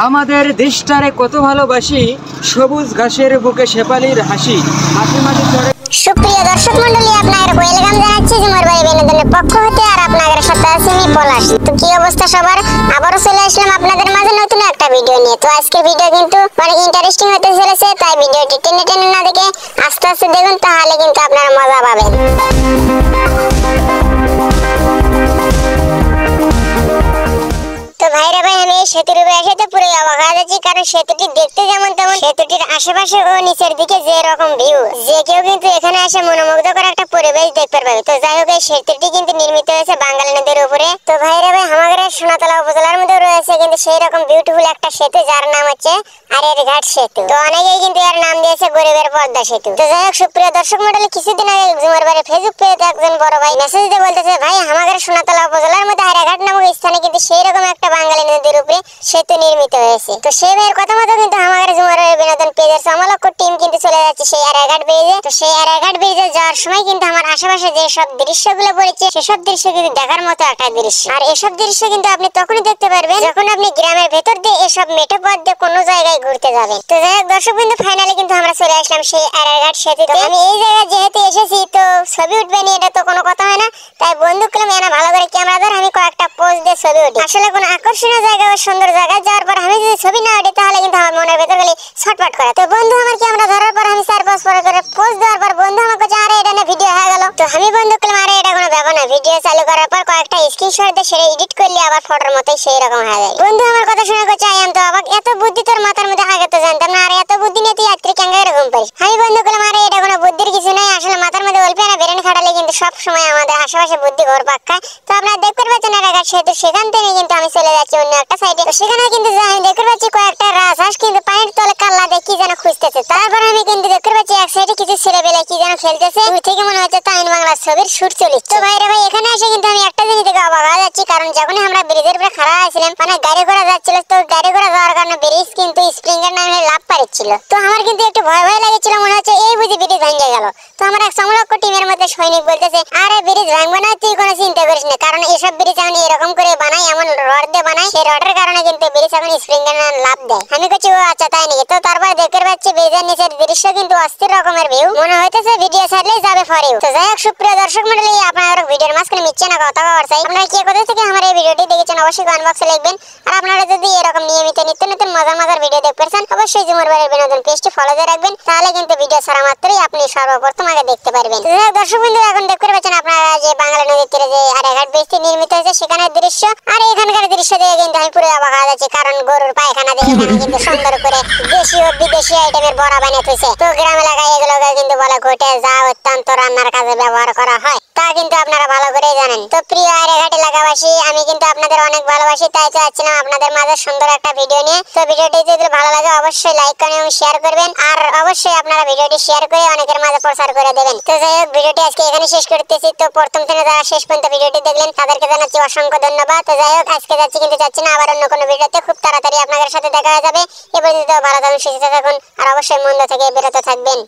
আমাদের দেশটারে কত ভালোবাসি, সবুজ ঘাসের বুকে শেফালির হাসি, মাঝে মাঝে চড়ে। সুপ্রিয় দর্শক মন্ডলী, আপনাদের ওয়েলকাম জানাচ্ছি ঝুমার বাড়ি বিনোদনের পক্ষ হতে। আর আপনাদের সাথে আছি আমি পলাশ। তো কি অবস্থা সবার? আবারও চলে আসলাম আপনাদের মাঝে নতুন একটা ভিডিও নিয়ে। তো আজকের ভিডিও কিন্তু অনেক ইন্টারেস্টিং হতে চলেছে, তাই ভিডিওটি টেনে টেনে না দেখে আস্তে আস্তে দেখুন, তাহলে কিন্তু আপনারা মজা পাবেন। তো ভাইরা ভাই, আমি এই সেতুর উপরে এসে তো পুরো অবাক হয়ে যাচ্ছি, কারণ সেতুটি দেখতে যেমন তেমন, সেতুটির আশেপাশে ও নিচের দিকে যে রকম ভিউ, যে কেউ কিন্তু এখানে এসে মনোমুগ্ধকর একটা পরিবেশ দেখতে পাবে। তো যাই হোক, এই সেতুটি কিন্তু নির্মিত হয়েছে বাঙালি নদীর উপরে। তো ভাইরা ভাই, আমাদের সোনাতলা উপজেলার মধ্যে রয়েছে কিন্তু সেই রকম বিউটিফুল একটা সেতু, যার নাম হচ্ছে আরিয়ারঘাট সেতু। তো অনেকেই কিন্তু এর নাম দিয়েছে গরিবের পদ্মা সেতু। তো যাই হোক, সুপ্রিয় দর্শক মন্ডলী, কিছুদিন আগে ঝুমার বাড়ি ফেসবুক পেজে একজন বড় ভাই মেসেজ দিয়ে বলতেছে, ভাই আমাদের সোনাতলা উপজেলার মধ্যে আরিয়ারঘাট নামক স্থানে কিন্তু সেই রকম একটা বাঙালি নদীর উপরে সেতু নির্মিত হয়েছে। তো সেই ভাইয়ের কথা মতো কিন্তু আমাদের ঝুমার বিনোদন পেজের সমলক্ষ টিম কিন্তু চলে যাচ্ছে সেই আরিয়ারঘাট ব্রিজে। তো সেই আরিয়ারঘাট ব্রিজে যাওয়ার সময় কিন্তু আমার আশেপাশে যে সব দৃশ্যগুলো পড়েছে, সেসব দৃশ্য কিন্তু দেখার মতো একটা দৃশ্য। আর এসব দৃশ্য কিন্তু আপনি তখনই দেখতে পারবেন যখন আপনি গ্রামের ভেতর দিয়ে এসব মেঠো পথ দিয়ে কোনো জায়গায় ঘুরতে যাবেন। তো যাই হোক দর্শক বিন্দু, ফাইনালি কিন্তু আমরা চলে আসলাম সেই আরিয়ারঘাট সেতুতে। আমি এই জায়গায় যেহেতু এসেছি, তো ছবি উঠবে নি এটা তো কোনো কথা হয় না, তাই বন্ধু করলাম এনা ভালো করে ক্যামেরা ধর, আমি কয়েকটা পোজ দিয়ে ছবি উঠি। আসলে কোনো আকর্ষণীয় জায়গা বা সুন্দর জায়গায় যাওয়ার পর আমি যদি ছবি না উঠি, তাহলে কিন্তু আমার মনের ভেতর গেলে ছটফট করে। তো বন্ধু আমার ক্যামেরা ধরার পর আমি 4-5 করে পোজ দেওয়ার পর বন্ধু আমাকে বলছে, আরে এটা না ভিডিও হয়ে গেল। তো আমি বন্ধু করলাম, আরে এটা কোনো ব্যাপার না, ভিডিও চালু করার পর কয়েকটা স্ক্রিনশট দিয়ে সেটা এডিট করলে আবার ফটোর মতোই সেই রকম হয়ে যায়। বন্ধু আমার কথা শুনে কইছে, আই এম তো অবাক, এত বুদ্ধি তোর মাথার মধ্যে আগে তো জানতাম না, আর এত বুদ্ধি নিয়ে তুই আত্রি কেঙ্গা এরকম পারিস। আমি বন্ধু করলাম, আরে এটা কোনো বুদ্ধির কিছু নাই, আসলে মাথার মধ্যে অল্প না ব্রেন খাটালে কিন্তু সব সময় আমাদের আশেপাশে বুদ্ধি ঘুরপাক খায়। তো আপনারা দেখতে পাচ্ছেন আরিয়ারঘাট সেতু, সেখান থেকে কিন্তু আমি চলে যাচ্ছি অন্য একটা সাইডে। তো সেখানে কিন্তু আমি দেখতে পাচ্ছি কয়েকটা রাজহাঁস কিন্তু পানির তলে কাল্লা দিয়ে কি যেন খুঁজতেছে। তারপর আমি কিন্তু দেখতে পাচ্ছি এক সাইডে কিছু ছেলেবেলা কি যেন খেলতেছে, দূর থেকে মনে হচ্ছে তামিল বাংলা ছবির শুট চলছে। তো ভাইরা ভাই, এখানে এসে কিন্তু আমি একটা জিনিস দেখে অবাক হয়ে যাচ্ছি, কারণ যখনই আমরা ব্রিজের উপরে খাড়া আছিলাম, মানে গাড়ি ঘোড়া যাচ্ছিল, তো গাড়ি ঘোড়া যাওয়ার কারণে ব্রিজ কিন্তু স্প্রিং এর নামে লাভ পাচ্ছিল। তো আমার কিন্তু একটু ভয় ভয় লাগছিল, মনে হচ্ছে এই বুঝি ব্রিজ ভেঙে গেল। তো আমার এক সমলক্ষ টিমের মধ্যে সৈনিক বলতেছে, আরে ব্রিজ ভাঙবে না, তুই কোনো চিন্তা করিস না, কারণ এসব ব্রিজ আমি এরকম করে বানাই, এমন রড দিয়ে বানাই, সেই রডের কারণে কিন্তু ব্রিজ এখন স্প্রিং এর নামে লাভ দেয়। আমি কইছি, ও আচ্ছা তাই নাকি। তো তারপর দেখতে পাচ্ছি ব্রিজের নিচের দৃশ্য কিন্তু অস্থির রকমের ভিউ, মনে হইতেছে ভিডিও ছাড়লেই যাবে ফরেও। তো যাই হোক সুপ্রিয় দর্শক মন্ডলী, আপনারা ভিডিওর মাঝখানে মিথ্যে না কথা বলার চাই, আপনারা কে কোথা থেকে আমার এই ভিডিওটি দেখেছেন অবশ্যই কমেন্ট বক্সে লিখবেন। আর আপনারা যদি এরকম নিয়মিত নিত্য নতুন মজার ভিডিও দেখতে চান, অবশ্যই ঝুমার বাড়ির বিনোদন পেজটি ফলো দিয়ে রাখবেন, তাহলে কিন্তু ভিডিও ছাড়া মাত্রই আপনি সর্বপ্রথম আগে দেখতে পারবেন। তো যাই হোক দর্শক বিন্দু, এখন দেখতে পাচ্ছেন আপনারা যে বাংলা নদীর তীরে যে আরিয়ারঘাট ব্রিজটি নির্মিত হয়েছে, সেখানের দৃশ্য। আর এখানকার দৃশ্য দেখে কিন্তু আমি পুরো অবাক হয়ে যাচ্ছি, কারণ গরুর পায়খানা দেখে এখানে কিন্তু সুন্দর করে দেশি ও বিদেশি আইটেমের বড়া বানিয়ে থইছে। তো গ্রাম এলাকায় এগুলোকে কিন্তু বলে ঘটে, যা অত্যন্ত রান্নার কাজে ব্যবহার করা হয়, তা কিন্তু আপনারা ভালো করেই জানেন। তো প্রিয় আরিয়ারঘাট এলাকাবাসী, আমি কিন্তু আপনাদের অনেক ভালোবাসি, তাই চাচ্ছিলাম আপনাদের মাঝে সুন্দর একটা ভিডিও নিয়ে। তো ভিডিওটি যদি ভালো লাগে অবশ্যই লাইক করেন এবং শেয়ার করবেন, আর অবশ্যই আপনারা ভিডিওটি শেয়ার করে অনেকের মাঝে প্রচার করে দেবেন। তো যাই হোক, ভিডিওটি আজকে এখানে শেষ করতেছি। তো প্রথম থেকে যারা শেষ পর্যন্ত ভিডিওটি দেখলেন, তাদেরকে জানাচ্ছি অসংখ্য ধন্যবাদ। তো যাই হোক, আজকে যাচ্ছি কিন্তু যাচ্ছি না, আবার অন্য কোনো ভিডিওতে খুব তাড়াতাড়ি আপনাদের সাথে দেখা হয়ে যাবে। এ পর্যন্ত ভালো থাকুন, সুস্থ থাকুন, আর অবশ্যই মন্দ থেকে বিরত থাকবেন।